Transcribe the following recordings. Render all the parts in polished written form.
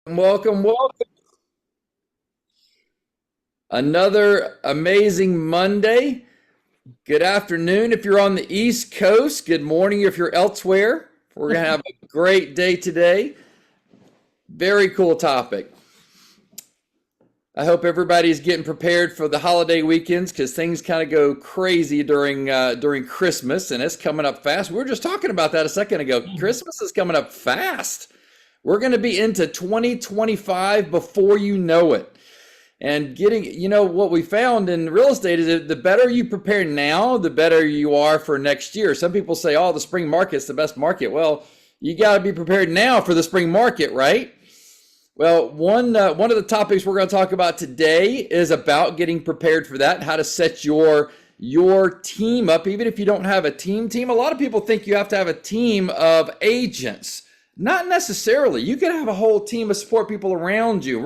Welcome, welcome. Another amazing Monday. Good afternoon if you're on the East Coast. Good morning if you're elsewhere. We're going to have a great day today. Very cool topic. I hope everybody's getting prepared for the holiday weekends because things kind of go crazy during Christmas, and it's coming up fast. We were just talking about that a second ago. Christmas is coming up fast. We're going to be into 2025 before you know it. And what we found in real estate is that the better you prepare now, the better you are for next year. Some people say, oh, the spring market's the best market. Well, you got to be prepared now for the spring market, right? Well, one of the topics we're going to talk about today is about getting prepared for that and how to set your team up, even if you don't have a team. A lot of people think you have to have a team of agents. Not necessarily. You can have a whole team of support people around you.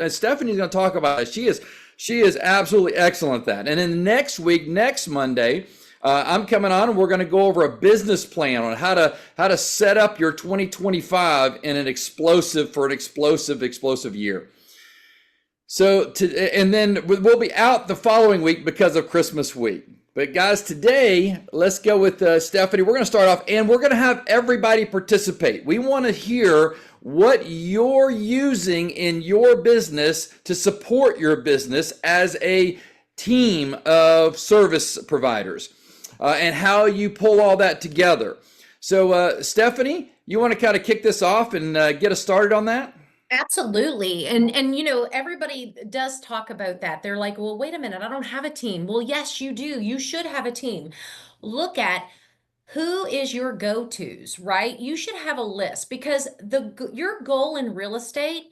Stephanie's going to talk about it. She is absolutely excellent at that. And then next week, next Monday, I'm coming on and we're going to go over a business plan on how to set up your 2025 in an explosive year. And then we'll be out the following week because of Christmas week. But guys, today, let's go with Stephanie. We're going to start off and we're going to have everybody participate. We want to hear what you're using in your business to support your business as a team of service providers, and how you pull all that together. So, Stephanie, you want to kind of kick this off and get us started on that? Absolutely. And everybody does talk about that. They're like, "Well, wait a minute, I don't have a team." Well, yes, you do. You should have a team. Look at who is your go-tos, right? You should have a list because your goal in real estate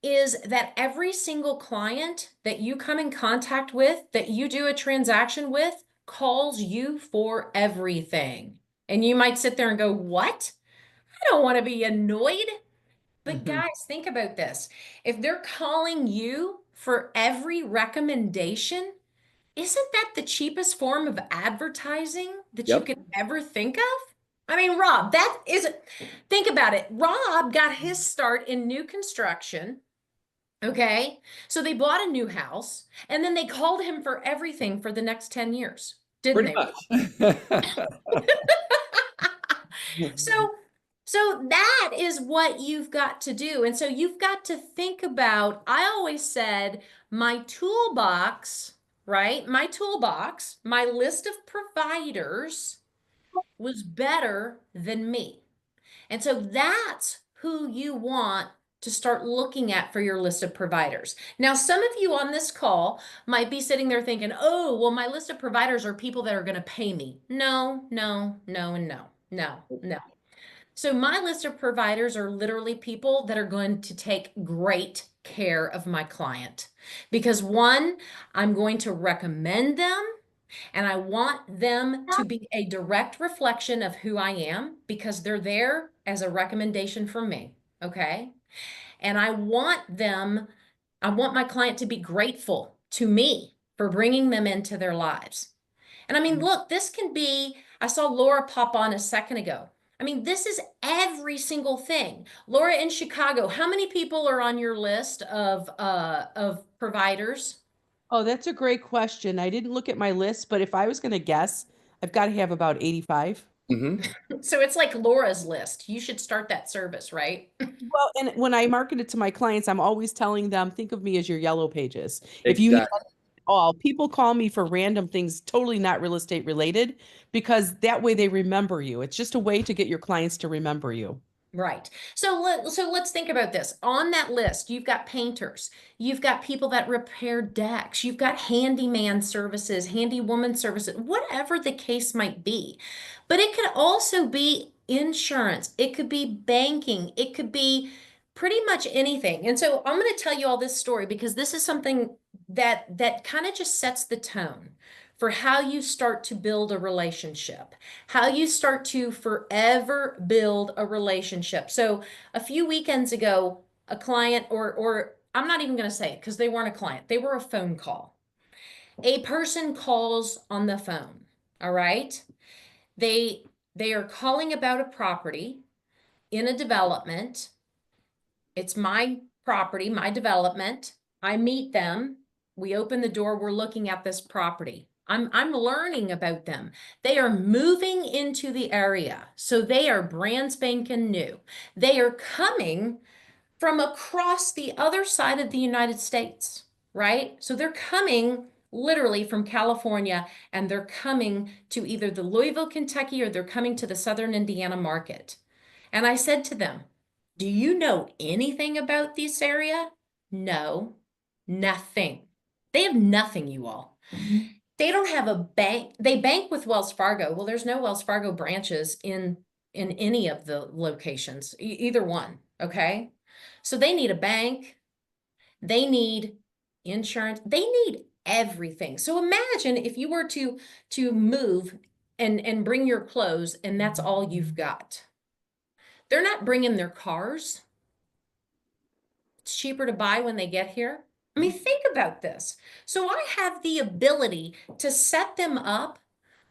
is that every single client that you come in contact with, that you do a transaction with, calls you for everything. And you might sit there and go, "What? I don't want to be annoyed." But Mhm. guys, think about this. If they're calling you for every recommendation, isn't that the cheapest form of advertising that you Yep. could ever think of? I mean, Rob, that is, think about it. Rob got his start in new construction. Okay. So they bought a new house and then they called him for everything for the next 10 years, didn't Pretty they? much. So, so that is what you've got to do. And so you've got to think about, I always said my toolbox, right? My toolbox, my list of providers was better than me. And so that's who you want to start looking at for your list of providers. Now, some of you on this call might be sitting there thinking, oh, well, my list of providers are people that are going to pay me. No, no, no, and no, no, no. So my list of providers are literally people that are going to take great care of my client. Because one, I'm going to recommend them and I want them to be a direct reflection of who I am because they're there as a recommendation from me. Okay. And I want my client to be grateful to me for bringing them into their lives. And I mean, look, this can be, I saw Laura pop on a second ago. I mean, this is every single thing. Laura in Chicago, how many people are on your list of providers? Oh, that's a great question. I didn't look at my list, but if I was going to guess, I've got to have about 85. Hmm. So it's like Laura's list. You should start that service, right? Well, and when I market it to my clients, I'm always telling them, think of me as your yellow pages. If you need Exactly. all, people call me for random things totally not real estate related because that way they remember you. It's just a way to get your clients to remember you. Right. So let's think about this. On that list, you've got painters, you've got people that repair decks, you've got handyman services, handywoman services, whatever the case might be. But it could also be insurance, it could be banking, it could be pretty much anything. And so I'm going to tell you all this story because this is something that kind of just sets the tone for how you start to build a relationship, how you start to forever build a relationship. So a few weekends ago, a client, or I'm not even going to say it because they weren't a client, they were a phone call. A person calls on the phone. All right. They they are calling about a property in a development. It's my property, my development. I meet them. We open the door. We're looking at this property. I'm learning about them. They are moving into the area. So they are brand spanking new. They are coming from across the other side of the United States, right? So they're coming literally from California, and they're coming to either the Louisville, Kentucky, or they're coming to the Southern Indiana market. And I said to them, do you know anything about this area? No, nothing. They have nothing, you all. They don't have a bank. They bank with Wells Fargo. Well, there's no Wells Fargo branches in any of the locations, either one, okay? So they need a bank. They need insurance. They need everything. So imagine if you were to move and bring your clothes and that's all you've got. They're not bringing their cars. It's cheaper to buy when they get here. I mean, think about this. So I have the ability to set them up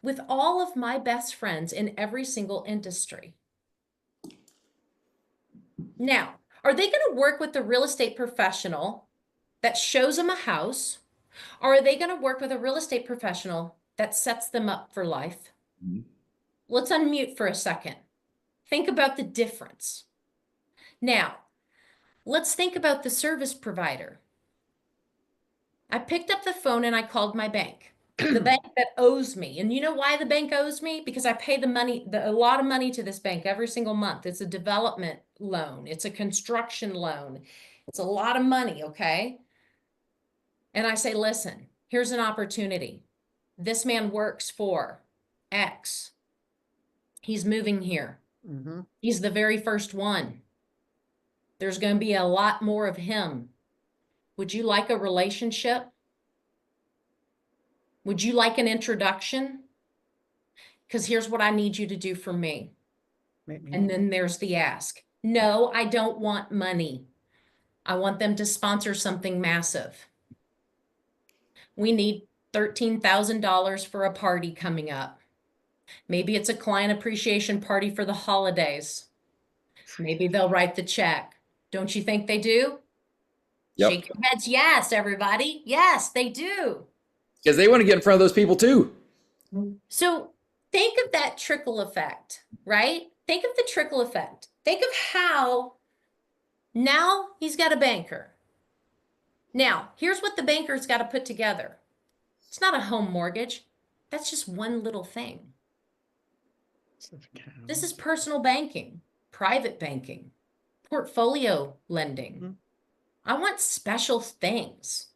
with all of my best friends in every single industry. Now, are they going to work with the real estate professional that shows them a house? Or are they going to work with a real estate professional that sets them up for life? Mhm. Let's unmute for a second. Think about the difference. Now, let's think about the service provider. I picked up the phone and I called my bank, the bank that owes me. And you know why the bank owes me? Because I pay a lot of money to this bank every single month. It's a development loan. It's a construction loan. It's a lot of money, okay? And I say, listen, here's an opportunity. This man works for X. He's moving here. Mm-hmm. He's the very first one. There's going to be a lot more of him. Would you like a relationship? Would you like an introduction? Because here's what I need you to do for me. And then there's the ask. No, I don't want money. I want them to sponsor something massive. We need $13,000 for a party coming up. Maybe it's a client appreciation party for the holidays. Maybe they'll write the check. Don't you think they do? Yep. Shake your heads. Yes, everybody. Yes, they do. Because they want to get in front of those people too. So think of that trickle effect, right? Think of the trickle effect. Think of how now he's got a banker. Now, here's what the banker's got to put together. It's not a home mortgage. That's just one little thing. This is personal banking, private banking, portfolio lending. Mhm. I want special things.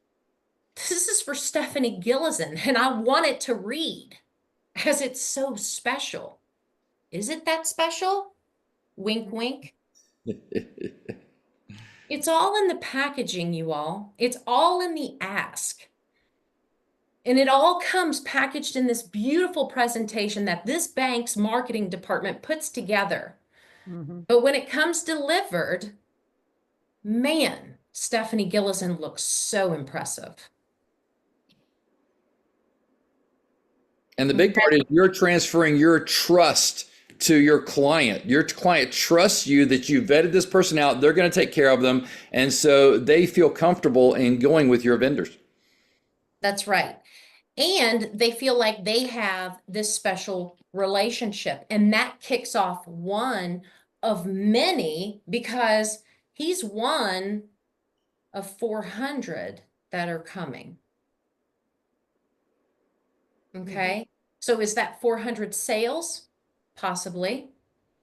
This is for Stephanie Gilezan, and I want it to read because it's so special. Is it that special? Wink, wink. It's all in the packaging, you all. It's all in the ask. And it all comes packaged in this beautiful presentation that this bank's marketing department puts together. Mm-hmm. But when it comes delivered, man, Stephanie Gilezan looks so impressive. And the big part is you're transferring your trust to your client. Your client trusts you that you vetted this person out. They're going to take care of them. And so they feel comfortable in going with your vendors. That's right. And they feel like they have this special relationship. And that kicks off one of many because he's one of 400 that are coming. Okay. So is that 400 sales? Possibly.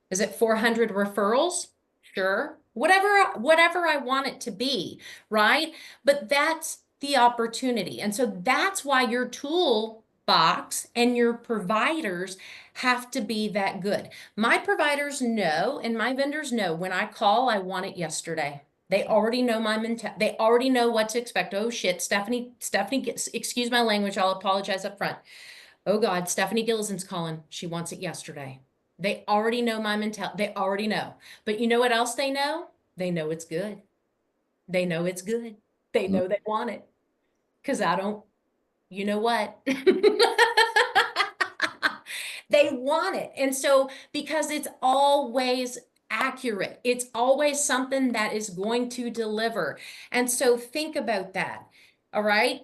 Is it 400 referrals? Sure. Whatever I want it to be, right? But that's the opportunity. And so that's why your toolbox and your providers have to be that good. My providers know and my vendors know when I call, I want it yesterday. They already know my mentality. They already know what to expect. Oh shit, Stephanie, excuse my language. I'll apologize up front. Oh God, Stephanie Gilezan's calling. She wants it yesterday. They already know my mentality. They already know. But you know what else they know? They know it's good. They know it's good. They know they want it. Because I don't, you know what? They want it. And so, because it's always accurate. It's always something that is going to deliver. And so think about that. All right.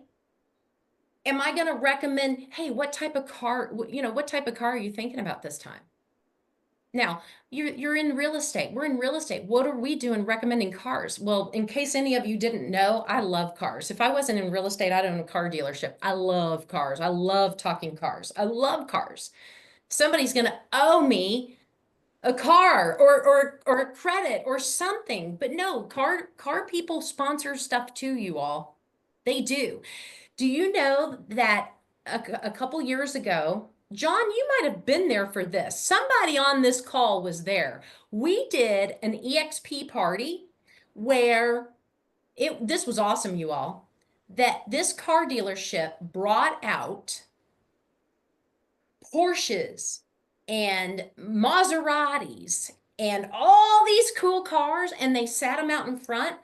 Am I going to recommend, hey, what type of car, what type of car are you thinking about this time? Now, you're in real estate. We're in real estate. What are we doing recommending cars? Well, in case any of you didn't know, I love cars. If I wasn't in real estate, I'd own a car dealership. I love cars. I love talking cars. I love cars. Somebody's going to owe me a car or a credit or something. But no, car people sponsor stuff too, you all. They do. Do you know that a couple years ago, John, you might have been there for this. Somebody on this call was there. We did an EXP party where this was awesome, you all, that this car dealership brought out Porsches and Maseratis and all these cool cars, and they sat them out in front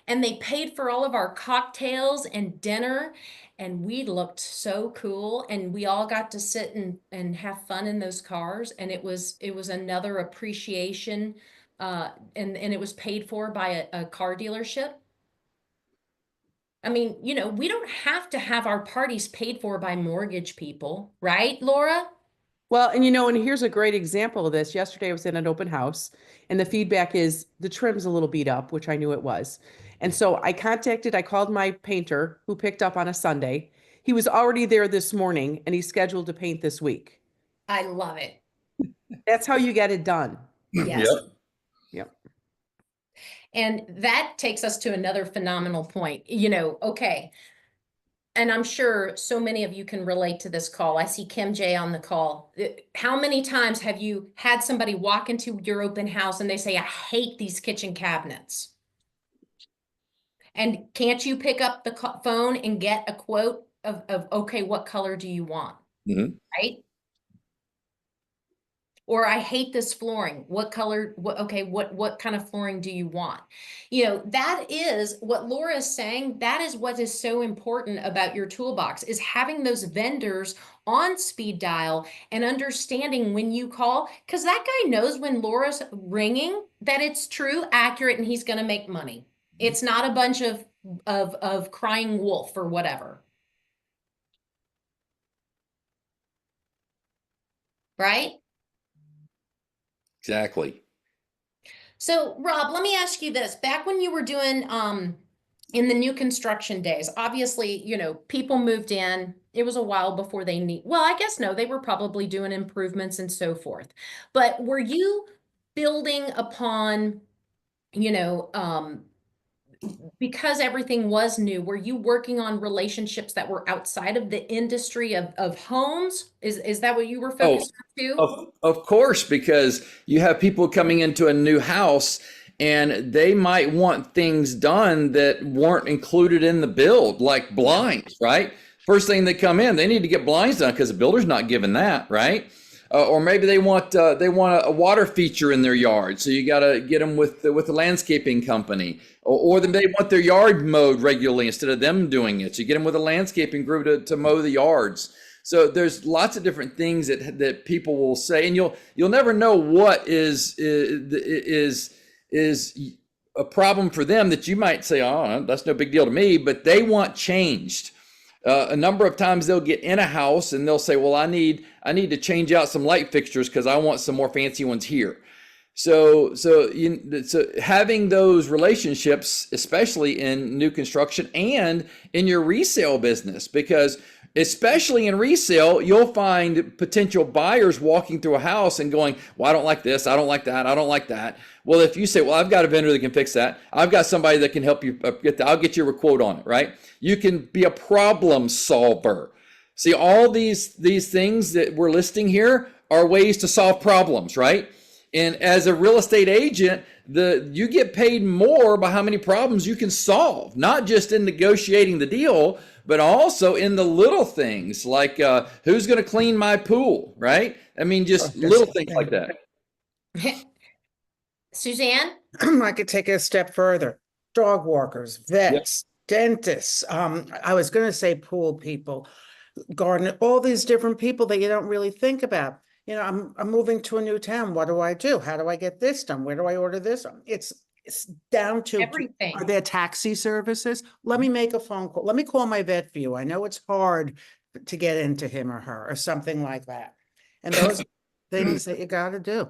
and they paid for all of our cocktails and dinner, and we looked so cool, and we all got to sit and have fun in those cars, and it was another appreciation, and it was paid for by a car dealership. I mean, we don't have to have our parties paid for by mortgage people, right, Laura? Well, and here's a great example of this. Yesterday I was in an open house and the feedback is the trim's a little beat up, which I knew it was. And so I called my painter who picked up on a Sunday. He was already there this morning and he's scheduled to paint this week. I love it. That's how you get it done. Yes. Yep. Yep. And that takes us to another phenomenal point. Okay. And I'm sure so many of you can relate to this call. I see Kim J on the call. How many times have you had somebody walk into your open house and they say, I hate these kitchen cabinets? And can't you pick up the phone and get a quote of okay, what color do you want? Mhm. Right? Or I hate this flooring. What color? What kind of flooring do you want? That is what Laura is saying. That is what is so important about your toolbox, is having those vendors on speed dial and understanding when you call, because that guy knows when Laura's ringing that it's true, accurate, and he's going to make money. It's not a bunch of crying wolf or whatever. Right? Exactly. So, Rob, let me ask you this. Back when you were doing in the new construction days, obviously, people moved in. It was a while before I guess no, they were probably doing improvements and so forth. But were you building upon, because everything was new, were you working on relationships that were outside of the industry of homes? Is that what you were focused on too? Of course, because you have people coming into a new house and they might want things done that weren't included in the build, like blinds, right? First thing they come in, they need to get blinds done because the builder's not giving that, right? Or maybe they want a water feature in their yard, so you got to get them with the landscaping company, or they want their yard mowed regularly instead of them doing it. So you get them with a landscaping group to mow the yards. So there's lots of different things that people will say, and you'll never know what is a problem for them that you might say, oh, that's no big deal to me, but they want changed. A number of times they'll get in a house and they'll say, well, I need to change out some light fixtures because I want some more fancy ones here. So having those relationships, especially in new construction and in your resale business, because especially in resale, you'll find potential buyers walking through a house and going, well, I don't like this, I don't like that, I don't like that. Well, if you say, well, I've got a vendor that can fix that, I've got somebody that can help you get that, I'll get you a quote on it, right? You can be a problem solver. See, all these things that we're listing here are ways to solve problems, right? And as a real estate agent, you get paid more by how many problems you can solve, not just in negotiating the deal, but also in the little things like who's going to clean my pool, right? I mean, just little things like that. Suzanne? I could take it a step further. Dog walkers, vets, dentists. I was going to say pool people, garden, all these different people that you don't really think about. you know, I'm moving to a new town. What do I do? How do I get this done? Where do I order this? It's down to, Everything. are there taxi services? Let me make a phone call. Let me call my vet view. I know it's hard to get into him or her or something like that. And those are things that you got to do.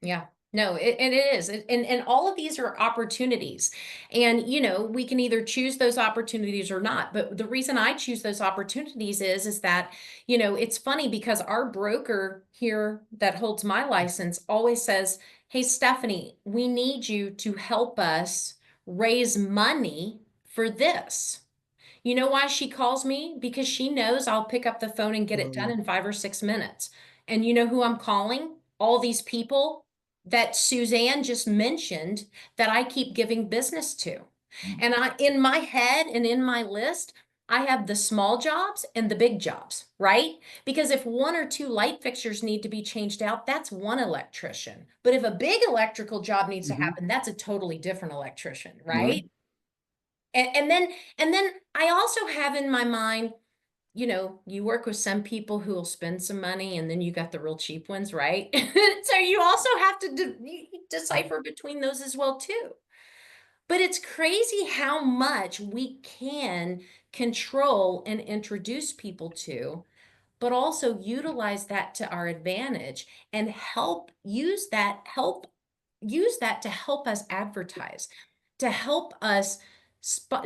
Yeah. No, and it is. And all of these are opportunities. And, you know, we can either choose those opportunities or not. But the reason I choose those opportunities is that, you know, it's funny because our broker here that holds my license always says, "Hey, Stephanie, we need you to help us raise money for this." You know why she calls me? Because she knows I'll pick up the phone and get it done in 5 or 6 minutes. And you know who I'm calling? All these people that Suzanne just mentioned that I keep giving business to. And in my head and in my list, I have the small jobs and the big jobs, right? Because if one or two light fixtures need to be changed out, that's one electrician. But if a big electrical job needs to happen, that's a totally different electrician, right? And then I also have in my mind, you know, you work with some people who will spend some money and then you got the real cheap ones, right? So you also have to decipher between those as well too. But it's crazy how much we can control and introduce people to, but also utilize that to our advantage and use that to help us advertise, to help us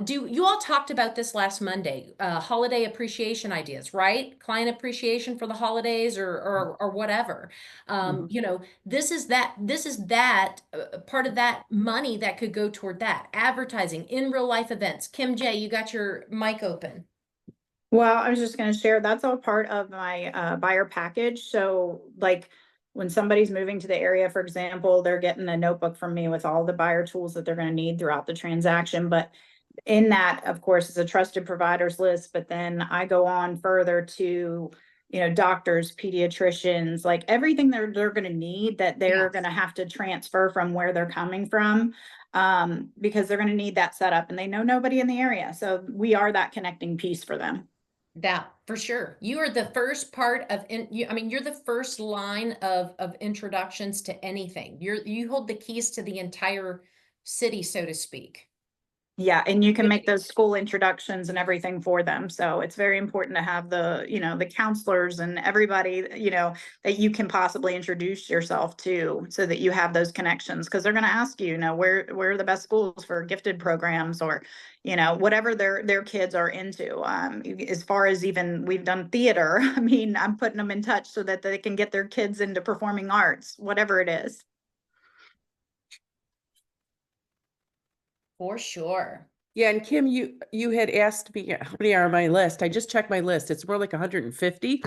do. You all talked about this last Monday, holiday appreciation ideas, right? Client appreciation for the holidays or whatever. You know, this is that part of that money that could go toward that advertising in real life events. Kim J, you got your mic open. Well, I was just going to share, that's all part of my buyer package. So like when somebody's moving to the area, for example, they're getting a notebook from me with all the buyer tools that they're going to need throughout the transaction. But in that, of course, is a trusted providers list. But then I go on further to, you know, doctors, pediatricians, like everything they're going to need that they're Yes. going to have to transfer from where they're coming from, because they're going to need that setup and they know nobody in the area. So we are that connecting piece for them. That for sure. You are the first part of I mean, you're the first line of introductions to anything. You hold the keys to the entire city, so to speak. Yeah, and you can make those school introductions and everything for them. So it's very important to have the, you know, the counselors and everybody, you know, that you can possibly introduce yourself to so that you have those connections. Because they're going to ask you, you know, where are the best schools for gifted programs or, you know, whatever their kids are into. As far as even we've done theater, I mean, I'm putting them in touch so that they can get their kids into performing arts, whatever it is. For sure. Yeah, and Kim, you had asked me how many are on my list. I just checked my list. It's more like 150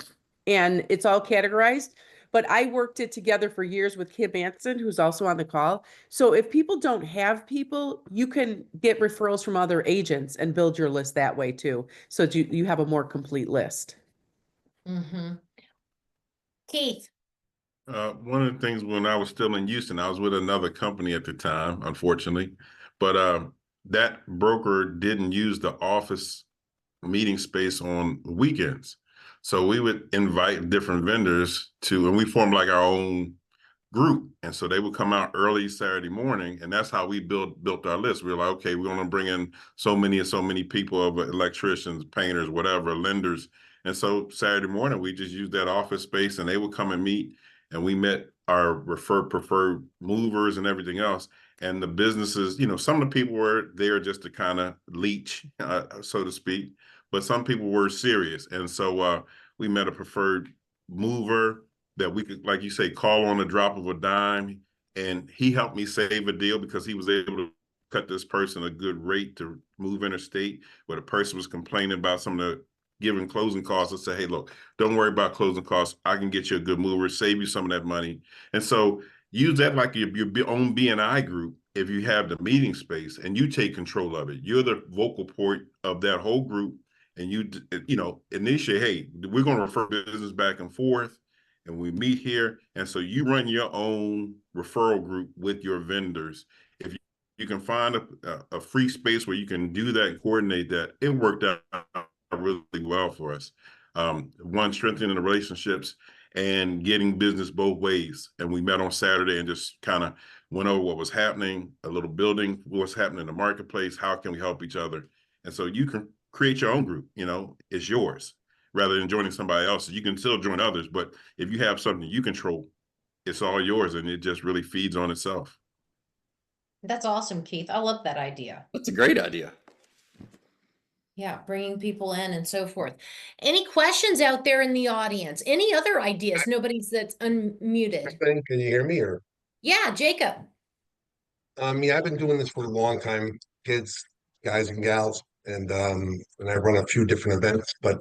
and it's all categorized. But I worked it together for years with Kim Anson, who's also on the call. So if people don't have people, you can get referrals from other agents and build your list that way too. So you have a more complete list. Mm-hmm. Keith. One of the things when I was still in Houston, I was with another company at the time, unfortunately, but that broker didn't use the office meeting space on weekends. So we would invite different vendors and we formed like our own group. And so they would come out early Saturday morning, and that's how we built our list. We were like, okay, we're going to bring in so many people of electricians, painters, whatever, lenders. And so Saturday morning, we just used that office space and they would come and meet, and we met our preferred movers and everything else. And the businesses, you know, some of the people were there just to kind of leech, so to speak, but some people were serious. And so we met a preferred mover that we could, like you say, call on the drop of a dime. And he helped me save a deal because he was able to cut this person a good rate to move interstate, where the person was complaining about some of the given closing costs. I say, hey, look, don't worry about closing costs. I can get you a good mover, save you some of that money. And so use that like your own BNI group. If you have the meeting space and you take control of it, you're the vocal point of that whole group. And you know, initiate, hey, we're going to refer business back and forth. And we meet here. And so you run your own referral group with your vendors. If you can find a free space where you can do that and coordinate that, it worked out really well for us. One, strengthening the relationships, and getting business both ways. And we met on Saturday and just kind of went over what was happening, a little building, what's happening in the marketplace, how can we help each other? And so you can create your own group, it's yours rather than joining somebody else's. You can still join others, but if you have something you control, it's all yours and it just really feeds on itself. That's awesome, Keith. I love that idea. That's a great idea. Yeah, bringing people in and so forth. Any questions out there in the audience? Any other ideas? Nobody's that's unmuted. Can you hear me or? Yeah, Jacob. Yeah, I've been doing this for a long time, kids, guys and gals, and I run a few different events, but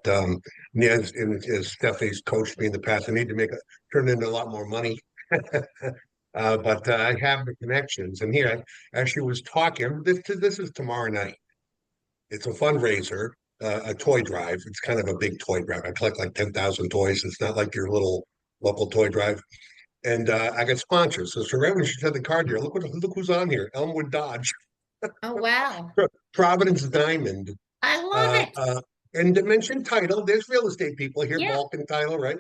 yeah, as Stephanie's coached me in the past, I need to turn into a lot more money. But I have the connections, and here I actually was talking. This is tomorrow night. It's a fundraiser, a toy drive. It's kind of a big toy drive. I collect like 10,000 toys. It's not like your little local toy drive. And I got sponsors. So right when she said the card here, look who's on here. Elmwood Dodge, Oh, wow. Providence Diamond, I love it. and Dimension Title. There's real estate people here, Yeah. Vulcan Title, right?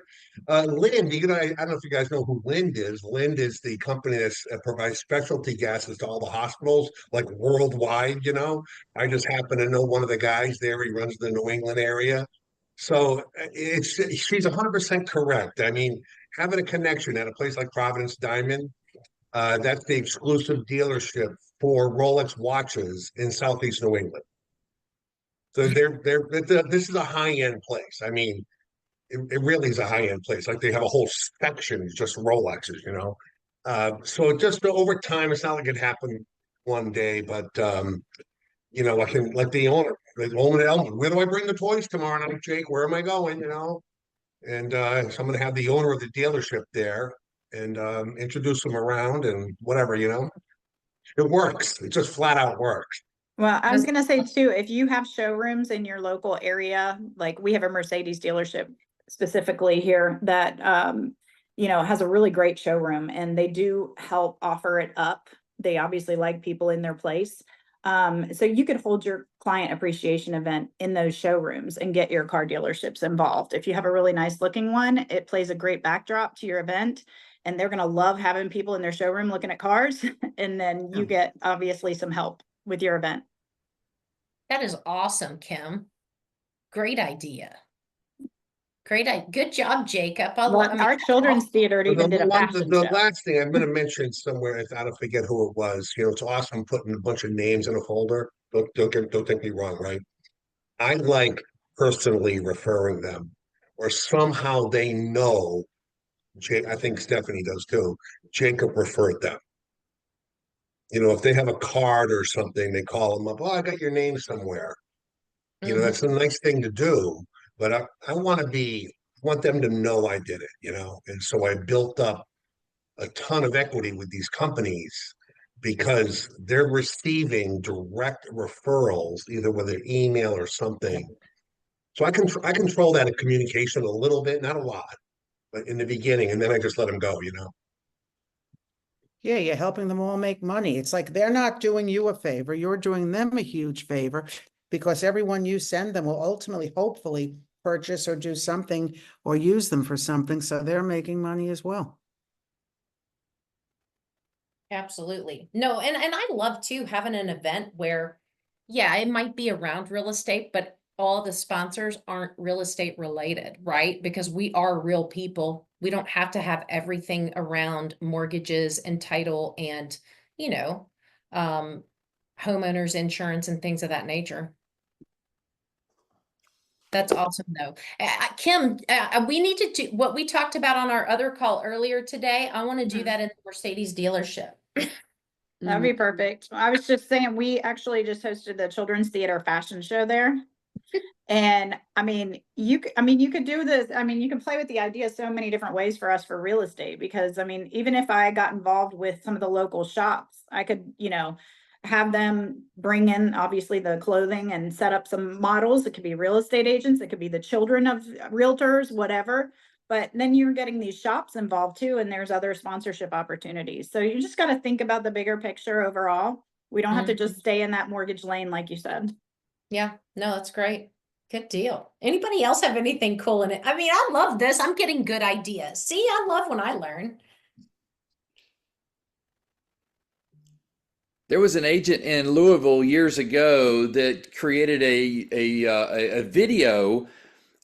Lind, I don't know if you guys know who Lind is. Lind is the company that provides specialty gases to all the hospitals, like worldwide, I just happen to know one of the guys there. He runs the New England area. So she's 100% correct. I mean, having a connection at a place like Providence Diamond, that's the exclusive dealership for Rolex watches in Southeast New England. So this is a high-end place. I mean, it really is a high-end place. Like they have a whole section just Rolexes, So just over time, it's not like it happened one day, but I can like the owner at Elmwood. Where do I bring the toys tomorrow night, Jake? Where am I going? And so I'm going to have the owner of the dealership there and introduce them around and whatever, It works. It just flat out works. Well, I was gonna say too, if you have showrooms in your local area, like we have a Mercedes dealership specifically here that has a really great showroom and they do help offer it up. They obviously like people in their place. So you could hold your client appreciation event in those showrooms and get your car dealerships involved. If you have a really nice looking one, it plays a great backdrop to your event. And they're going to love having people in their showroom looking at cars. And then you get obviously some help with your event. That is awesome, Kim. Great idea. Good job, Jacob. Our children's theater even did a fashion the show. last thing I'm going to mention somewhere, I don't forget who it was. It's awesome putting a bunch of names in a folder. Don't take me wrong, right? I like personally referring them, or somehow they know. I think Stephanie does too. Jacob referred them. If they have a card or something, they call them up. Oh, I got your name somewhere. That's a nice thing to do. But I want them to know I did it, And so I built up a ton of equity with these companies because they're receiving direct referrals, either with an email or something. So I control that communication a little bit, not a lot, but in the beginning, and then I just let them go, Yeah, you're helping them all make money. It's like they're not doing you a favor. You're doing them a huge favor because everyone you send them will ultimately, hopefully, purchase or do something or use them for something. So they're making money as well. Absolutely. No, and I love too having an event where, yeah, it might be around real estate, but all the sponsors aren't real estate related, right? Because we are real people. We don't have to have everything around mortgages and title and, homeowners insurance and things of that nature. That's awesome though. Kim, we need to do what we talked about on our other call earlier today. I want to do that in the Mercedes dealership. That'd be perfect. I was just saying, we actually just hosted the children's theater fashion show there. And you could do this. You can play with the idea so many different ways for us for real estate, because even if I got involved with some of the local shops, I could, have them bring in obviously the clothing and set up some models. It could be real estate agents. It could be the children of realtors, whatever. But then you're getting these shops involved too. And there's other sponsorship opportunities. So you just got to think about the bigger picture overall. We don't have to just stay in that mortgage lane, like you said. Yeah, no, that's great. Good deal. Anybody else have anything cool in it? I mean, I love this. I'm getting good ideas. See, I love when I learn. There was an agent in Louisville years ago that created a video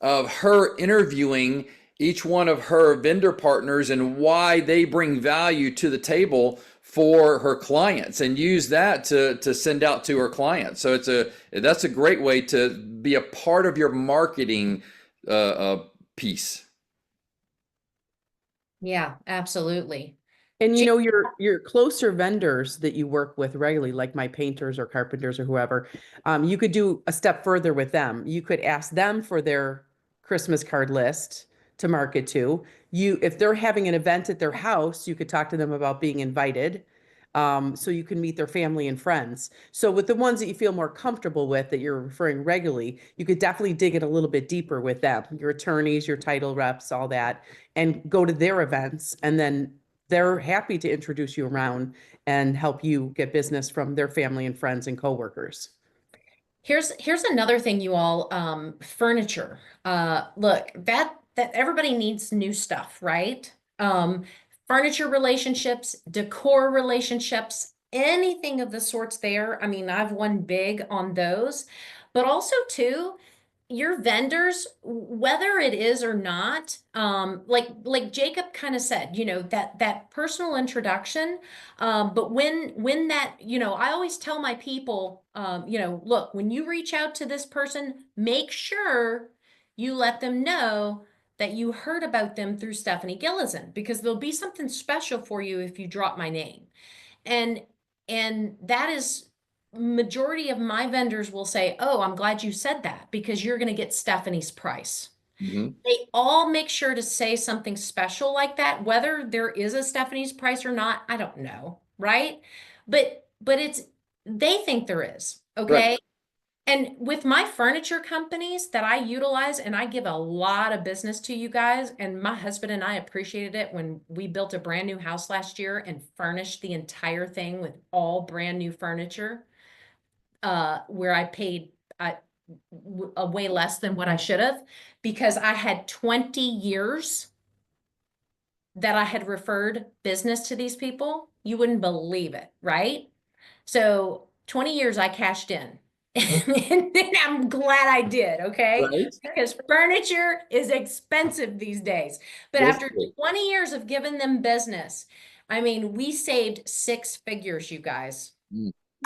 of her interviewing each one of her vendor partners and why they bring value to the table for her clients, and use that to send out to her clients. So that's a great way to be a part of your marketing piece. Yeah, absolutely. And your closer vendors that you work with regularly, like my painters or carpenters or whoever, you could do a step further with them. You could ask them for their Christmas card list to market to. If they're having an event at their house, you could talk to them about being invited. So you can meet their family and friends. So with the ones that you feel more comfortable with that you're referring regularly, you could definitely dig it a little bit deeper with them, your attorneys, your title reps, all that, and go to their events, and then they're happy to introduce you around and help you get business from their family and friends and coworkers. Here's another thing, you all, furniture. Look, that everybody needs new stuff, right? Furniture relationships, decor relationships, anything of the sorts there. I mean, I've won big on those, but also too, your vendors, whether it is or not, like Jacob kind of said, that personal introduction. But when that, I always tell my people, look, when you reach out to this person, make sure you let them know that you heard about them through Stephanie Gilezan, because there'll be something special for you if you drop my name. And that is, majority of my vendors will say, "Oh, I'm glad you said that because you're going to get Stephanie's price." Mhm. They all make sure to say something special like that, whether there is a Stephanie's price or not, I don't know, right? But it's, they think there is, Right. okay? And with my furniture companies that I utilize, and I give a lot of business to you guys, and my husband and I appreciated it when we built a brand new house last year and furnished the entire thing with all brand new furniture, where I paid a way less than what I should have, because I had 20 years that I had referred business to these people. You wouldn't believe it, right? So 20 years I cashed in. And I'm glad I did, okay? Right. Because furniture is expensive these days. But Yes, after it is. 20 years of giving them business, I mean, we saved 6 figures, you guys.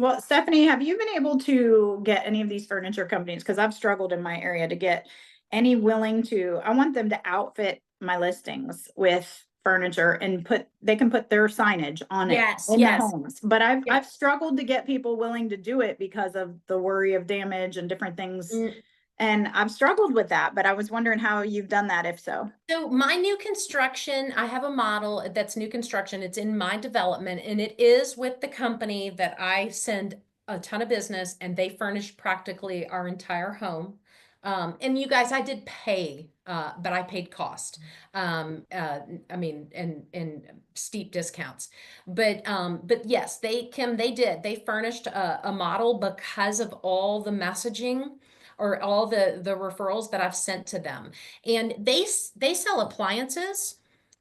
Well, Stephanie, have you been able to get any of these furniture companies? Because I've struggled in my area to get any willing to, I want them to outfit my listings with furniture and they can put their signage on it Yes, in yes. the homes. But I've Yes. struggled to get people willing to do it because of the worry of damage and different things. Mm. And I've struggled with that, but I was wondering how you've done that, if so. So my new construction, I have a model that's new construction. It's in my development, and it is with the company that I send a ton of business, and they furnish practically our entire home. And you guys, I did pay, but I paid cost. I mean, and steep discounts. But yes, Kim, they did. They furnished a model because of all the messaging or all the referrals that I've sent to them. And they sell appliances,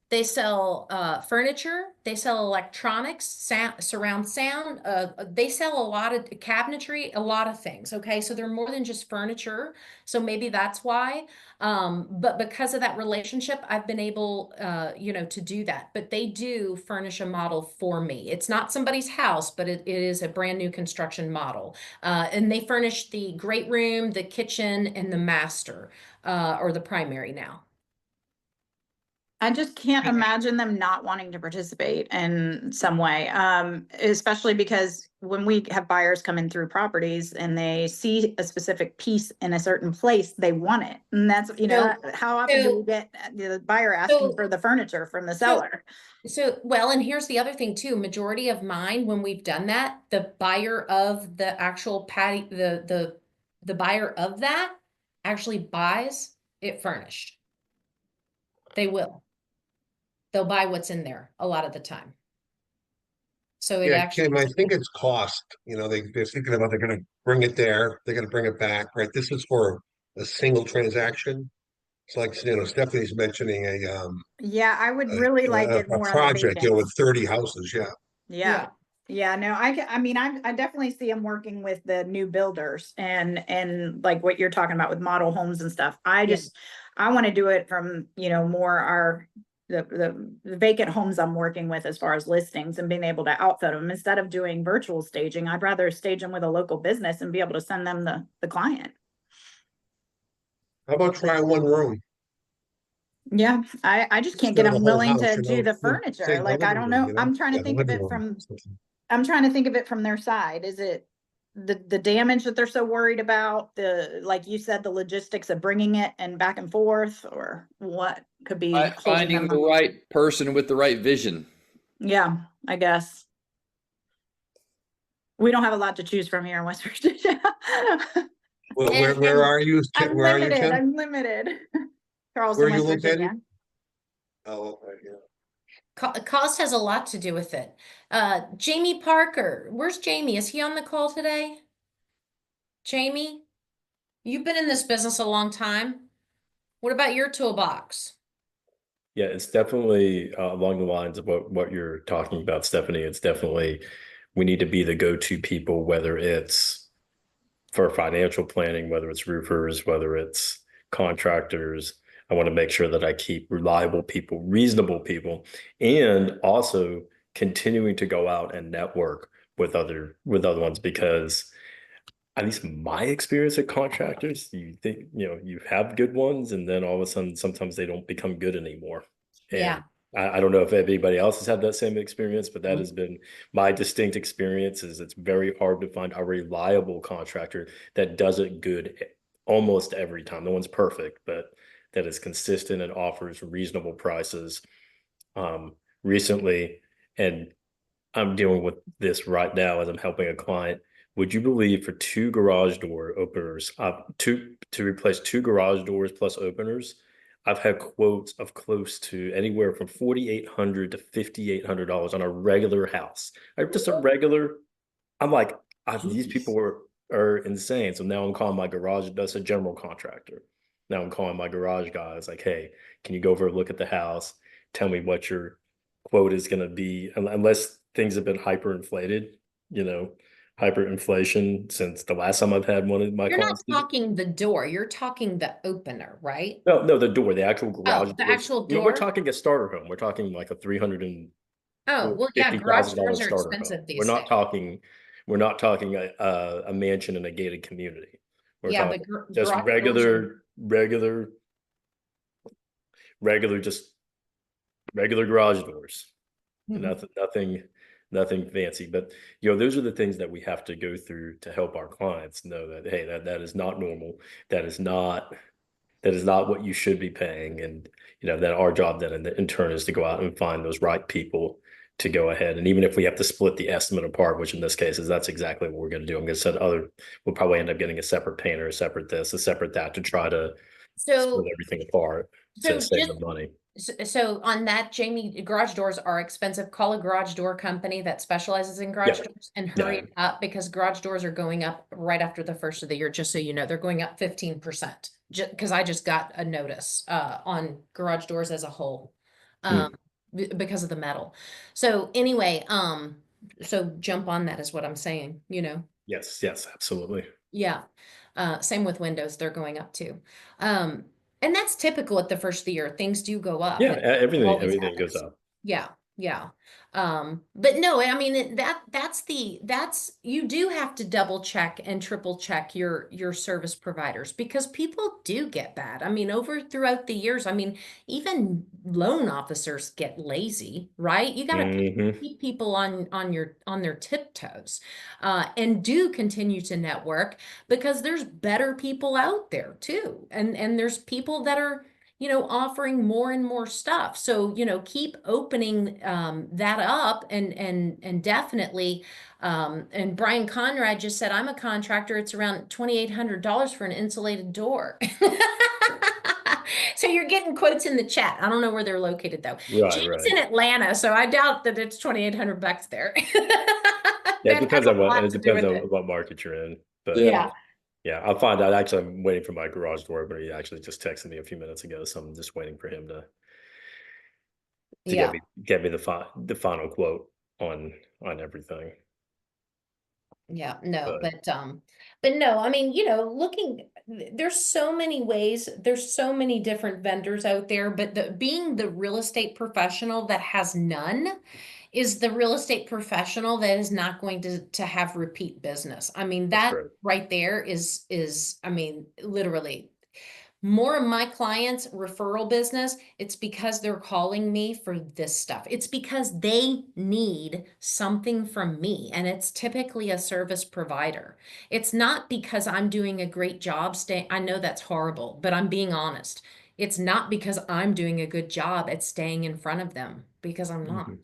they sell furniture, they sell electronics, surround sound. They sell a lot of cabinetry, a lot of things. Okay, so they're more than just furniture. So maybe that's why. But because of that relationship, I've been able, to do that. But they do furnish a model for me. It's not somebody's house, but it is a brand new construction model. And they furnish the great room, the kitchen, and the master, or the primary now. I just can't imagine them not wanting to participate in some way. Especially because when we have buyers come in through properties and they see a specific piece in a certain place, they want it. And that's, how often do we get the buyer asking for the furniture from the seller? Well, and here's the other thing too. Majority of mine, when we've done that, the buyer of the actual patty, the buyer of that actually buys it furnished. They will. They'll buy what's in there a lot of the time. So it Yeah, actually, Kim, I think it's cost. They're thinking about they're going to bring it there, they're going to bring it back, right? This is for a single transaction. It's like, Stephanie's mentioning Yeah, I would really like it a more on the project, vacant. with 30 houses, yeah. Yeah. Yeah, no, I mean, I definitely see them working with the new builders and like what you're talking about with model homes and stuff. I want to do it from, more the vacant homes I'm working with as far as listings and being able to outfit them instead of doing virtual staging. I'd rather stage them with a local business and be able to send them the client. How about try one room? Yeah, I just can't Instead get of the them whole willing house, to do the say furniture. the Like, I living don't room, know. I'm trying to Yeah, the think of living it room. I'm trying to think of it from their side. Is it the damage that they're so worried about? Like you said, the logistics of bringing it and back and forth, or what could be holding Finding them the up? right person with the right vision. Yeah, I guess. We don't have a lot to choose from here in West Virginia. Where are you? I'm Where are you, limited. Tim? I'm limited. Where Charleston, you West located? Virginia. Oh, okay, yeah. Cost has a lot to do with it. Jamie Parker, where's Jamie? Is he on the call today? Jamie, you've been in this business a long time. What about your toolbox? Yeah, it's definitely along the lines of what you're talking about, Stephanie. It's definitely we need to be the go-to people, whether it's for financial planning, whether it's roofers, whether it's contractors. I want to make sure that I keep reliable people, reasonable people, and also continuing to go out and network with other ones because at least my experience with contractors, you think, you have good ones, and then all of a sudden, sometimes they don't become good anymore. Yeah. And I don't know if anybody else has had that same experience, but that Mhm. has been my distinct experience. Is it's very hard to find a reliable contractor that does it good almost every time. No one's perfect, but that is consistent and offers reasonable prices. Recently, and I'm dealing with this right now as I'm helping a client. Would you believe for two garage door openers, to replace two garage doors plus openers, I've had quotes of close to anywhere from $4,800 to $5,800 on a regular house. Just a regular. I'm like, these people are insane. So now I'm calling my garage. That's a general contractor. Now I'm calling my garage guys like, hey, can you go over and look at the house? Tell me what your quote is going to be, unless things have been hyperinflated, hyperinflation since the last time I've had one of my You're not clients. talking the door, you're talking the opener, right? No, the door, the actual garage Oh, the door. actual We're door? talking a starter home. We're talking like a 300 Oh, well, yeah, garage $50,000 doors are starter home. expensive We're these not days. talking, a mansion in a gated community. We're Yeah, talking but just garage doors are, regular, just regular garage doors. Mhm. Nothing fancy. But those are the things that we have to go through to help our clients know that, hey, that is not normal. That is not what you should be paying. And, that our job then in turn is to go out and find those right people to go ahead. And even if we have to split the estimate apart, which in this case that's exactly what we're going to do. I'm going to set we'll probably end up getting a separate painter, a separate this, a separate that to try to so, split everything apart so to save just, the money. so on that, Jamie, garage doors are expensive. Call a garage door company that specializes in garage Yeah. doors and hurry Yeah. it up because garage doors are going up right after the first of the year, just so you know, they're going up 15%. Because I just got a notice on garage doors as a whole. Because of the metal. So anyway, so jump on that is what I'm saying, Yes, absolutely. Yeah. Same with windows, they're going up too. And that's typical at the first of the year. Things do go up. Yeah, It everything always goes happens. up. Yeah, yeah. But no, I mean that's you do have to double check and triple check your service providers because people do get bad. I mean, throughout the years, I mean, even loan officers get lazy, right? You got to keep people on their tiptoes, and do continue to network because there's better people out there too, and there's people that are offering more and more stuff. So, keep opening that up and definitely. And Brian Conrad just said, I'm a contractor. It's around $2,800 for an insulated door. So you're getting quotes in the chat. I don't know where they're located though. Right. James in Atlanta, so I doubt that it's $2,800 there. Yeah, That has a lot to do with it. what market you're in. But Yeah. Yeah, I'll find out. Actually, I'm waiting for my garage door opener. He actually just texted me a few minutes ago, so I'm just waiting for him to Yeah. get me the final quote on everything. Yeah, no, But but no, I mean, there's so many ways, there's so many different vendors out there, but being the real estate professional that has none is the real estate professional that is not going to have repeat business. I mean, that's that great. right there I mean, literally. More of my clients' referral business, it's because they're calling me for this stuff. It's because they need something from me, and it's typically a service provider. It's not because I'm doing a great job staying. I know that's horrible, but I'm being honest. It's not because I'm doing a good job at staying in front of them, because I'm not. Mhm.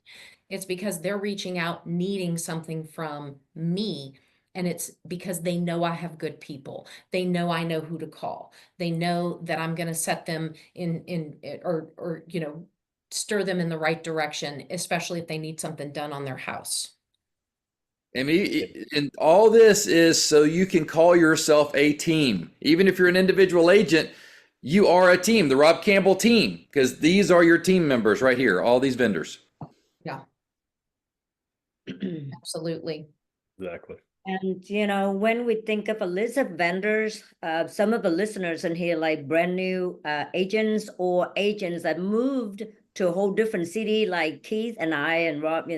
It's because they're reaching out, needing something from me. And it's because they know I have good people. They know I know who to call. They know that I'm going to set them or stir them in the right direction, especially if they need something done on their house. I mean, and all this is so you can call yourself a team. Even if you're an individual agent, you are a team, the Rob Campbell team, because these are your team members right here, all these vendors. Yeah, absolutely. Exactly. And when we think of a list of vendors, some of the listeners in here, like brand new agents or agents that moved to a whole different city, like Keith and I and Rob,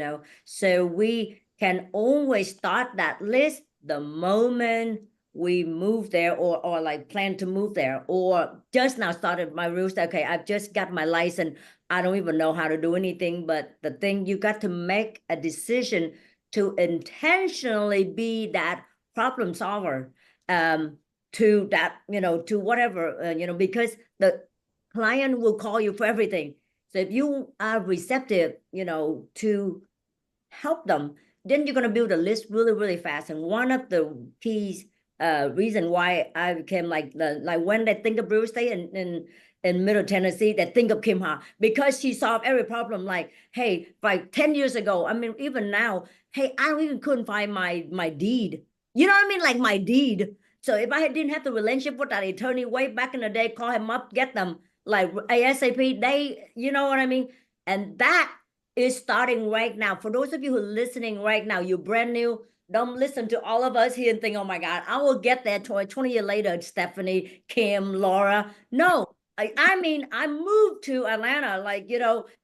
so we can always start that list the moment we move there or like plan to move there, or just now started my real estate. Okay, I've just got my license. I don't even know how to do anything, but the thing, you got to make a decision to intentionally be that problem solver, to that, to whatever, because the client will call you for everything. So if you are receptive, to help them, then you're going to build a list really, really fast. And one of the keys, reason why I became like when they think of real estate in Middle Tennessee, they think of Kim Ha, because she solved every problem. Like, hey, like 10 years ago, I mean, even now, hey, I don't even couldn't find my deed. You know what I mean? Like my deed. So if I didn't have the relationship with that attorney way back in the day, call him up, get them like ASAP. They, you know what I mean? And that is starting right now. For those of you who are listening right now, you're brand new. Don't listen to all of us here and think, oh my God, I will get there 20 years later, Stephanie, Kim, Laura. No, I mean, I moved to Atlanta, like,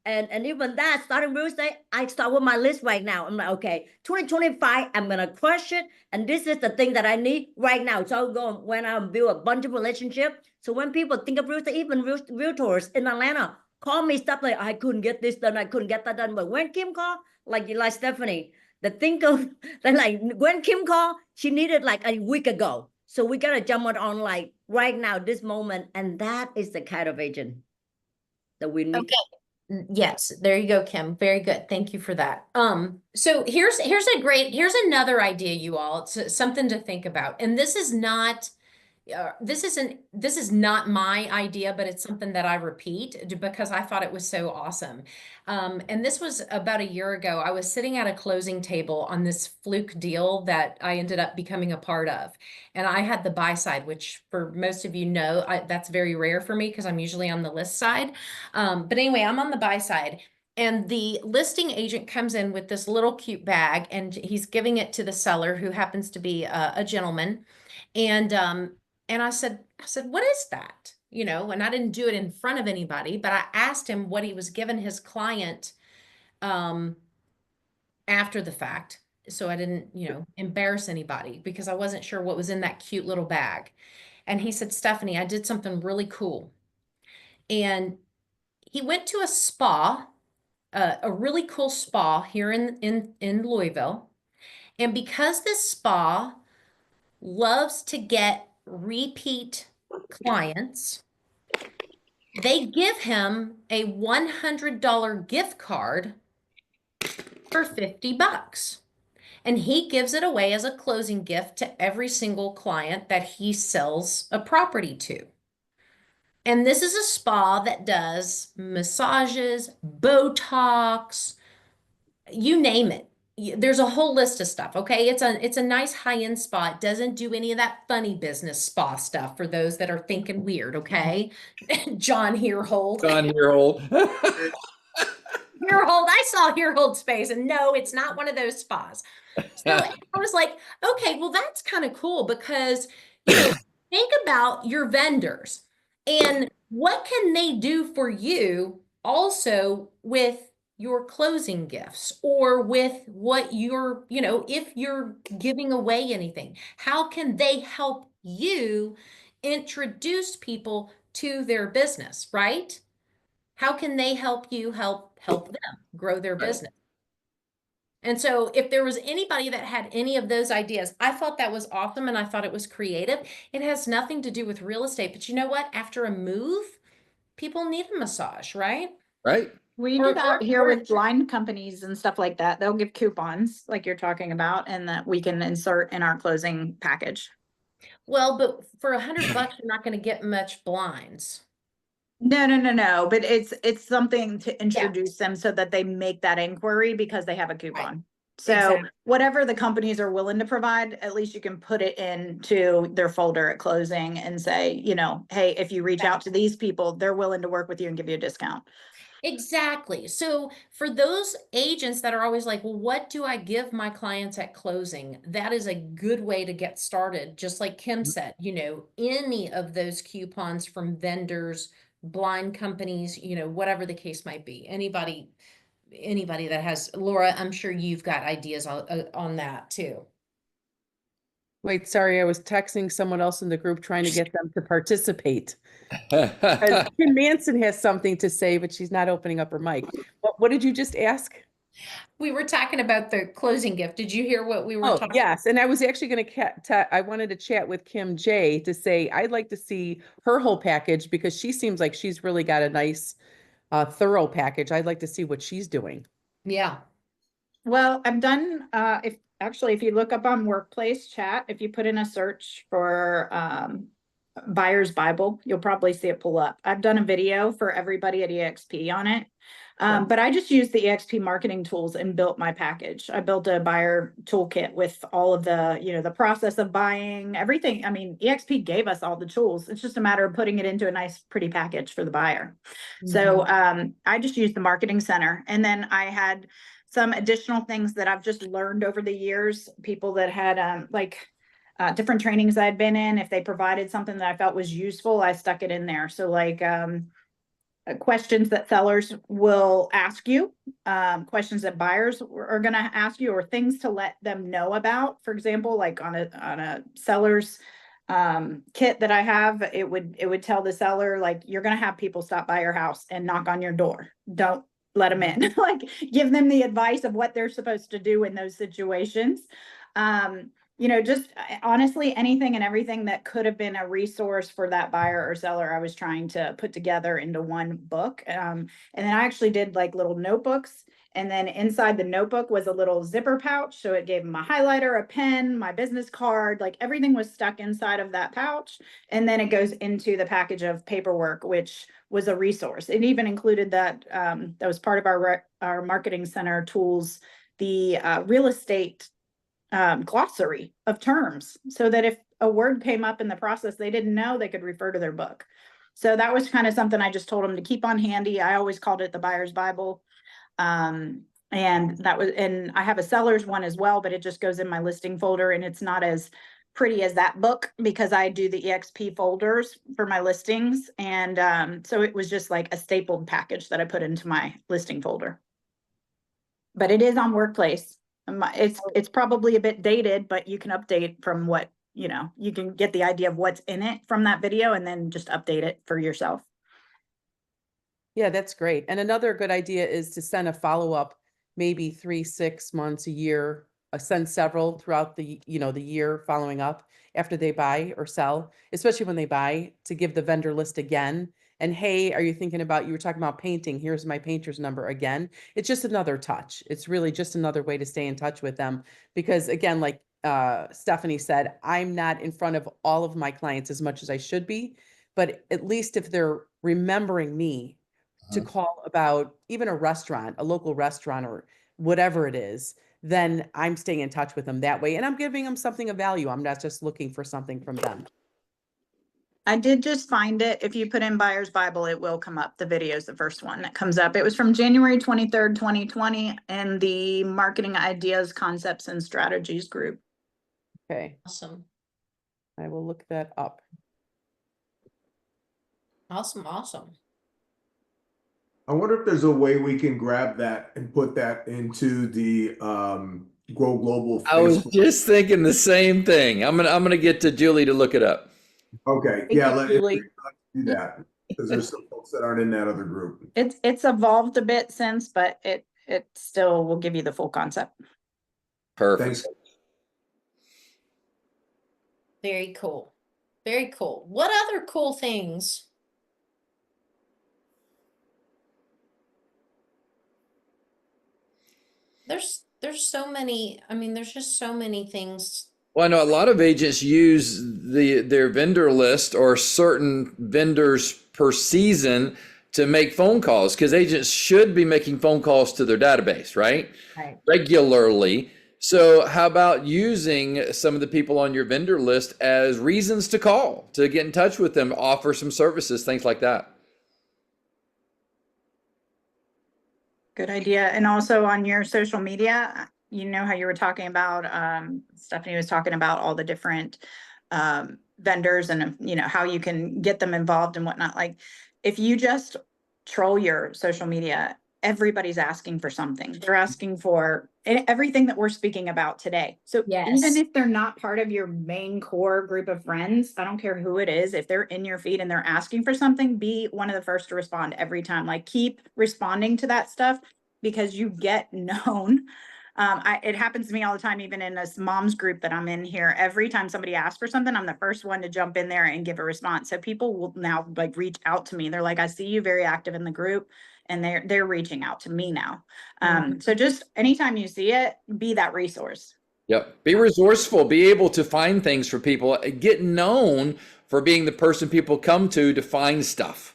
and even that, starting real estate, I start with my list right now. I'm like, okay, 2025, I'm going to crush it. And this is the thing that I need right now. So I'll go when I build a bunch of relationships. So when people think of real estate, even realtors in Atlanta, call me stuff like, I couldn't get this done, I couldn't get that done. But when Kim called, like Stephanie, the think of like when Kim called, she needed like a week ago. So we gotta jump on like right now, this moment, and that is the kind of agent that we need. Okay. Yes, there you go, Kim. Very good. Thank you for that. So here's another idea, you all. It's something to think about. And this is not this is not my idea, but it's something that I repeat because I thought it was so awesome. And this was about a year ago. I was sitting at a closing table on this fluke deal that I ended up becoming a part of. And I had the buy side, which for most of you know, that's very rare for me because I'm usually on the list side. But anyway, I'm on the buy side. And the listing agent comes in with this little cute bag and he's giving it to the seller, who happens to be a gentleman. And I said, what is that? And I didn't do it in front of anybody, but I asked him what he was giving his client after the fact. So I didn't, embarrass anybody because I wasn't sure what was in that cute little bag. And he said, Stephanie, I did something really cool. And he went to a spa, a really cool spa here in Louisville. And because this spa loves to get repeat clients, they give him a $100 gift card for $50. And he gives it away as a closing gift to every single client that he sells a property to. And this is a spa that does massages, Botox, you name it. there's a whole list of stuff. Okay. It's a nice high-end spa. It doesn't do any of that funny business spa stuff for those that are thinking weird. Okay. John Herehold. John Herehold. Herehold. I saw Herehold's face, and no, it's not one of those spas. So I was like, okay, well, that's kind of cool because, think about your vendors and what can they do for you also with your closing gifts or with what you're, if you're giving away anything, how can they help you introduce people to their business, right? How can they help you help them grow their Right. business? And so if there was anybody that had any of those ideas, I thought that was awesome and I thought it was creative. It has nothing to do with real estate, but you know what? After a move, people need a massage, right? Right. We Or- do that or- here or- with blind companies and stuff like that. They'll give coupons like you're talking about and that we can insert in our closing package. Well, but for $100, you're not going to get much blinds. No, but it's something to introduce them so that they make that inquiry because they have a coupon. So Exactly. whatever the companies are willing to provide, at least you can put it into their folder at closing and say, hey, if you reach out to these people, they're willing to work with you and give you a discount. Exactly. So for those agents that are always like, well, what do I give my clients at closing? That is a good way to get started. Just like Kim said, any of those coupons from vendors, blind companies, whatever the case might be. Anybody that has, Laura, I'm sure you've got ideas on that too. Wait, sorry, I was texting someone else in the group trying to get them to participate. Because Kim Manson has something to say, but she's not opening up her mic. What did you just ask? We were talking about the closing gift. Did you hear what we were talking? Yes. And I was actually going to, I wanted to chat with Kim J to say, I'd like to see her whole package because she seems like she's really got a nice, thorough package. I'd like to see what she's doing. Yeah. Well, I've done, if you look up on Workplace Chat, if you put in a search for Buyer's Bible, you'll probably see it pull up. I've done a video for everybody at EXP on it. But I just used the EXP marketing tools and built my package. I built a buyer toolkit with all of the, the process of buying, everything. I mean, EXP gave us all the tools. It's just a matter of putting it into a nice, pretty package for the buyer. So I just used the marketing center. And then I had some additional things that I've just learned over the years, people that had different trainings I'd been in, if they provided something that I felt was useful, I stuck it in there. So like questions that sellers will ask you, questions that buyers are going to ask you, or things to let them know about. For example, like on a seller's kit that I have, it would tell the seller, like, you're going to have people stop by your house and knock on your door. Don't let them in. Like, give them the advice of what they're supposed to do in those situations. Just honestly, anything and everything that could have been a resource for that buyer or seller, I was trying to put together into one book. And then I actually did like little notebooks. And then inside the notebook was a little zipper pouch. So it gave them a highlighter, a pen, my business card, like everything was stuck inside of that pouch. And then it goes into the package of paperwork, which was a resource. It even included that, that was part of our marketing center tools, the real estate glossary of terms, so that if a word came up in the process they didn't know, they could refer to their book. So that was kind of something I just told them to keep on handy. I always called it the Buyer's Bible. And I have a seller's one as well, but it just goes in my listing folder, and it's not as pretty as that book because I do the EXP folders for my listings. And so it was just like a stapled package that I put into my listing folder. But it is on Workplace. It's probably a bit dated, but you can update from what, you can get the idea of what's in it from that video and then just update it for yourself. Yeah, that's great. And another good idea is to send a follow-up, maybe 3, 6 months, a year, send several throughout the year following up after they buy or sell, especially when they buy, to give the vendor list again. And hey, are you thinking about, you were talking about painting, here's my painter's number again. It's just another touch. It's really just another way to stay in touch with them. Because again, like Stephanie said, I'm not in front of all of my clients as much as I should be, but at least if they're remembering me to call about even a restaurant, a local restaurant or whatever it is, then I'm staying in touch with them that way. And I'm giving them something of value. I'm not just looking for something from them. I did just find it. If you put in Buyer's Bible, it will come up. The video is the first one that comes up. It was from January 23rd, 2020, in the Marketing Ideas, Concepts, and Strategies group. Okay, Awesome. I will look that up. Awesome. Awesome. I wonder if there's a way we can grab that and put that into the Grow Global I was Facebook. just thinking the same thing. I'm gonna get to Julie to look it up. Okay, Thank yeah, you, let's Julie. do that because there's some folks that aren't in that other group. It's evolved a bit since, but it still will give you the full concept. Perfect. Thanks. Very cool. Very cool. What other cool things? There's so many, I mean, there's just so many things. Well, I know a lot of agents use their vendor list or certain vendors per season to make phone calls, because agents should be making phone calls to their database, right? Right. Regularly. So how about using some of the people on your vendor list as reasons to call, to get in touch with them, offer some services, things like that? Good idea. And also on your social media, you know how you were talking about, Stephanie was talking about all the different vendors and, you know, how you can get them involved and whatnot. Like, if you just troll your social media, everybody's asking for something. They're asking for everything that we're speaking about today. So Yes. even if they're not part of your main core group of friends, I don't care who it is, if they're in your feed and they're asking for something, be one of the first to respond every time. Like, keep responding to that stuff, because you get known. It happens to me all the time, even in this mom's group that I'm in here. Every time somebody asks for something, I'm the first one to jump in there and give a response. So people will now like reach out to me. They're like, I see you very active in the group, and they're reaching out to me now. So just anytime you see it, be that resource. Yep. Be resourceful, be able to find things for people, get known for being the person people come to find stuff.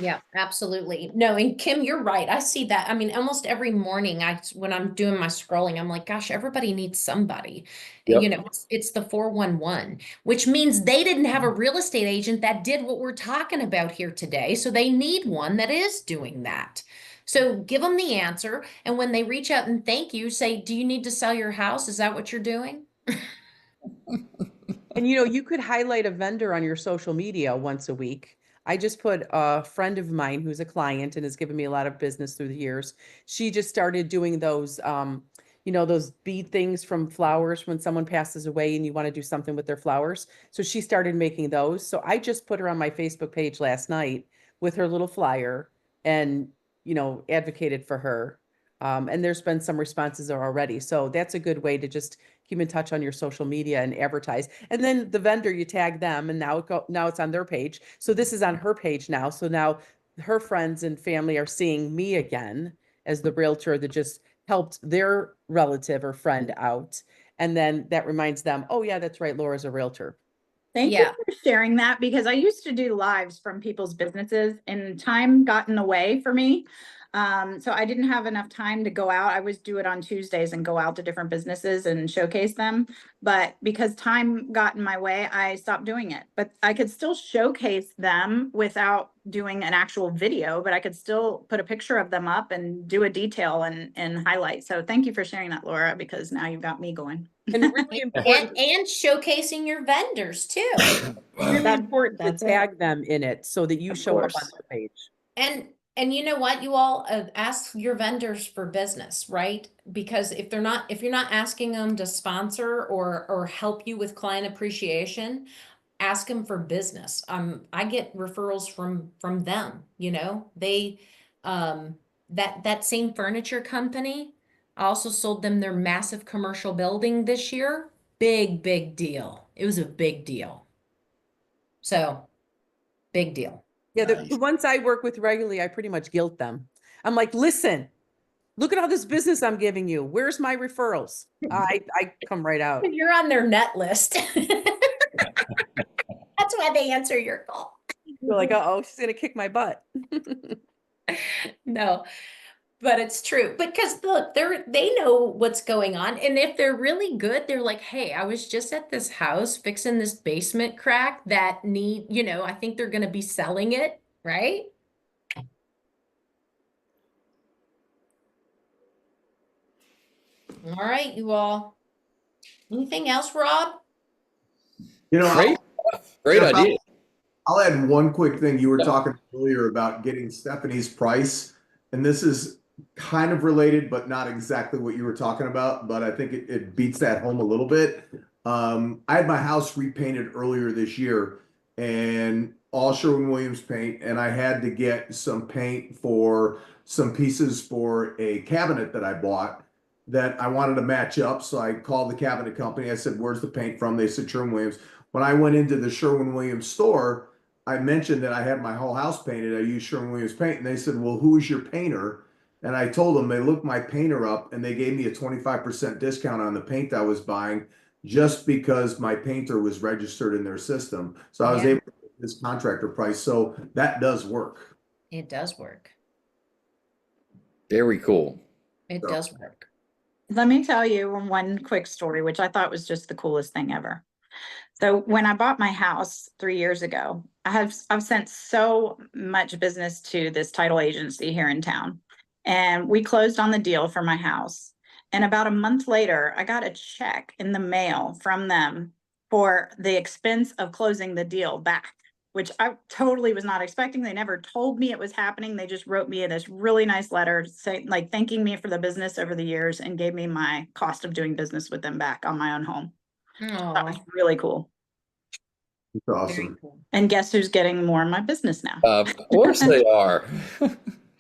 Yeah, absolutely. No, and Kim, you're right. I see that. I mean, almost every morning when I'm doing my scrolling, I'm like, gosh, everybody needs somebody. Yep. You know, it's the 411, which means they didn't have a real estate agent that did what we're talking about here today. So they need one that is doing that. So give them the answer. And when they reach out and thank you, say, do you need to sell your house? Is that what you're doing? And you know, you could highlight a vendor on your social media once a week. I just put a friend of mine who's a client and has given me a lot of business through the years. She just started doing those, you know, those bead things from flowers when someone passes away and you want to do something with their flowers. So she started making those. So I just put her on my Facebook page last night with her little flyer and, you know, advocated for her. And there's been some responses there already. So that's a good way to just keep in touch on your social media and advertise. And then the vendor, you tag them, and now it's on their page. So this is on her page now. So now her friends and family are seeing me again as the realtor that just helped their relative or friend out. And then that reminds them, oh yeah, that's right, Laura's a realtor. Thank Yeah. you for sharing that, because I used to do lives from people's businesses and time got in the way for me. So I didn't have enough time to go out. I always do it on Tuesdays and go out to different businesses and showcase them. But because time got in my way, I stopped doing it. But I could still showcase them without doing an actual video, but I could still put a picture of them up and do a detail and highlight. So thank you for sharing that, Laura, because now you've got me going. And really important. And showcasing your vendors too. Really That's- important to that's it. tag them in it so that you Of show up on course. their page. And you know what, you all ask your vendors for business, right? Because if you're not asking them to sponsor or help you with client appreciation, ask them for business. I get referrals from them, you know. They that same furniture company, I also sold them their massive commercial building this year. Big deal. It was a big deal. So, big deal. Yeah, the Nice. ones I work with regularly, I pretty much guilt them. I'm like, listen, look at all this business I'm giving you. Where's my referrals? I come right out. You're on their net list. That's why they answer your call. You're like, oh, she's gonna kick my butt. No, But it's true because look, they know what's going on. And if they're really good, they're like, hey, I was just at this house fixing this basement crack that need, I think they're going to be selling it, right? All right, you all. Anything else, Rob? You know, Great, great Steph, idea. I'll add one quick thing. You were Yeah. talking earlier about getting Stephanie's price, and this is kind of related, but not exactly what you were talking about. But I think it beats that home a little bit. I had my house repainted earlier this year, and all Sherwin-Williams paint, and I had to get some paint for some pieces for a cabinet that I bought that I wanted to match up. So I called the cabinet company. I said, "Where's the paint from?" They said, "Sherwin-Williams." When I went into the Sherwin-Williams store, I mentioned that I had my whole house painted. I used Sherwin-Williams paint, and they said, "Well, who is your painter?" And I told them. They looked my painter up, and they gave me a 25% discount on the paint I was buying, just because my painter was registered in their system. So I was Yeah. able to get this contractor price. So that does work. It does work. Very cool. It does work. Let me tell you one quick story, which I thought was just the coolest thing ever. So when I bought my house 3 years ago, I've sent so much business to this title agency here in town, and we closed on the deal for my house. And about a month later, I got a check in the mail from them for the expense of closing the deal back, which I totally was not expecting. They never told me it was happening. They just wrote me this really nice letter saying, like, thanking me for the business over the years and gave me my cost of doing business with them back on my own home. That was Oh, really cool. It's very awesome. cool. And guess who's getting more in my business now? Of course they are.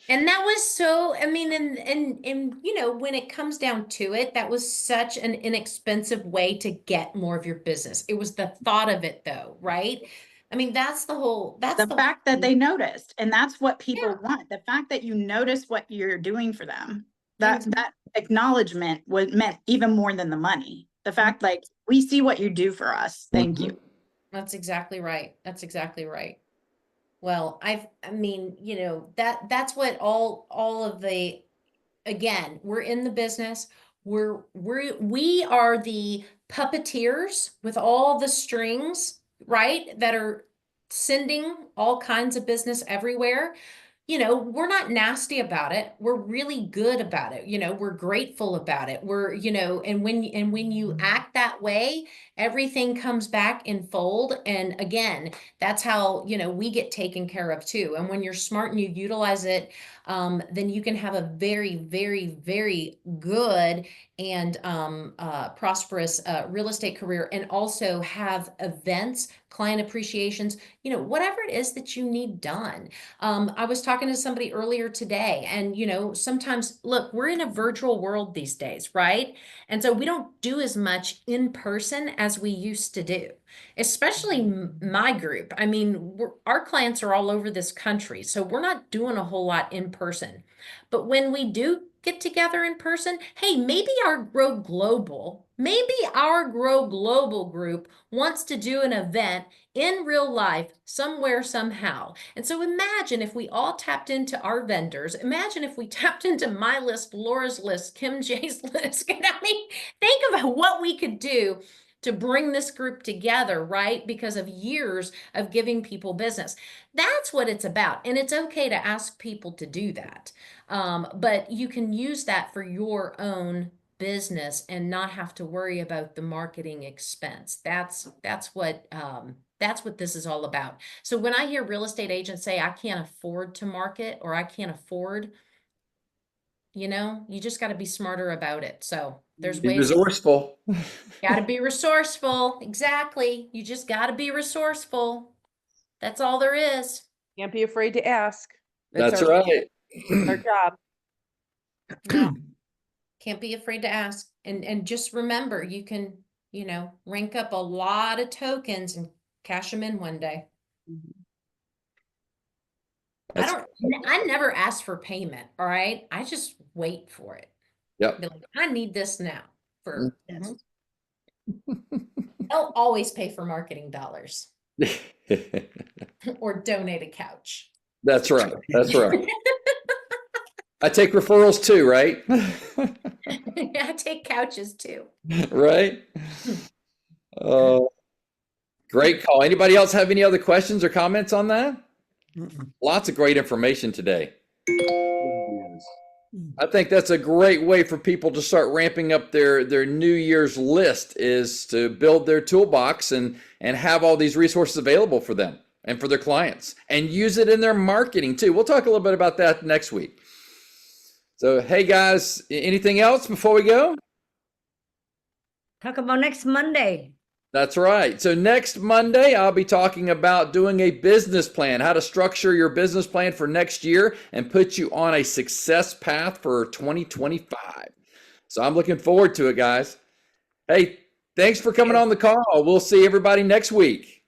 And that was so, I mean, and when it comes down to it, that was such an inexpensive way to get more of your business. It was the thought of it though, right? I mean, that's The fact that they noticed, and that's what people Yeah. want. The fact that you notice what you're doing for them, And- that acknowledgement meant even more than the money. The fact, like, we see what you do for us. Thank you. That's exactly right. That's exactly right. Well, I mean, that's what all of the, again, we're in the business. We are the puppeteers with all the strings, right? That are sending all kinds of business everywhere. We're not nasty about it. We're really good about it. We're grateful about it. And when you act that way, everything comes back in fold. And again, that's how, we get taken care of too. And when you're smart and you utilize it, then you can have a very, very, very good and prosperous real estate career, and also have events, client appreciations, whatever it is that you need done. I was talking to somebody earlier today, and sometimes, look, we're in a virtual world these days, right? And so we don't do as much in person as we used to do, especially my group. I mean, our clients are all over this country, so we're not doing a whole lot in person. But when we do get together in person, hey, maybe our Grow Global group wants to do an event in real life somewhere, somehow. And so imagine if we all tapped into our vendors. Imagine if we tapped into my list, Laura's list, Kim J's list. I mean, think about what we could do to bring this group together, right? Because of years of giving people business. That's what it's about. And it's okay to ask people to do that. But you can use that for your own business and not have to worry about the marketing expense. That's what this is all about. So when I hear real estate agents say, I can't afford to market, or I can't afford, you just got to be smarter about it. So there's Be ways. resourceful. Got to be resourceful. Exactly. You just got to be resourceful. That's all there is. Can't be afraid to ask. That's our, right. our job. No. Can't be afraid to ask. And just remember, you can, rank up a lot of tokens and cash them in one day. I never ask for payment. All right. I just wait for it. Yep. Be like, I need this now for this. They'll always pay for marketing dollars or donate a couch. That's right. That's right. I take referrals too, right? I take couches too. Right? Great call. Anybody else have any other questions or comments on that? Lots of great information today. I think that's a great way for people to start ramping up their New Year's list, is to build their toolbox and have all these resources available for them and for their clients, and use it in their marketing too. We'll talk a little bit about that next week. So, hey guys, anything else before we go? Talk about next Monday. That's right. So next Monday, I'll be talking about doing a business plan, how to structure your business plan for next year and put you on a success path for 2025. So I'm looking forward to it, guys. Hey, thanks for coming on the call. We'll see everybody next week.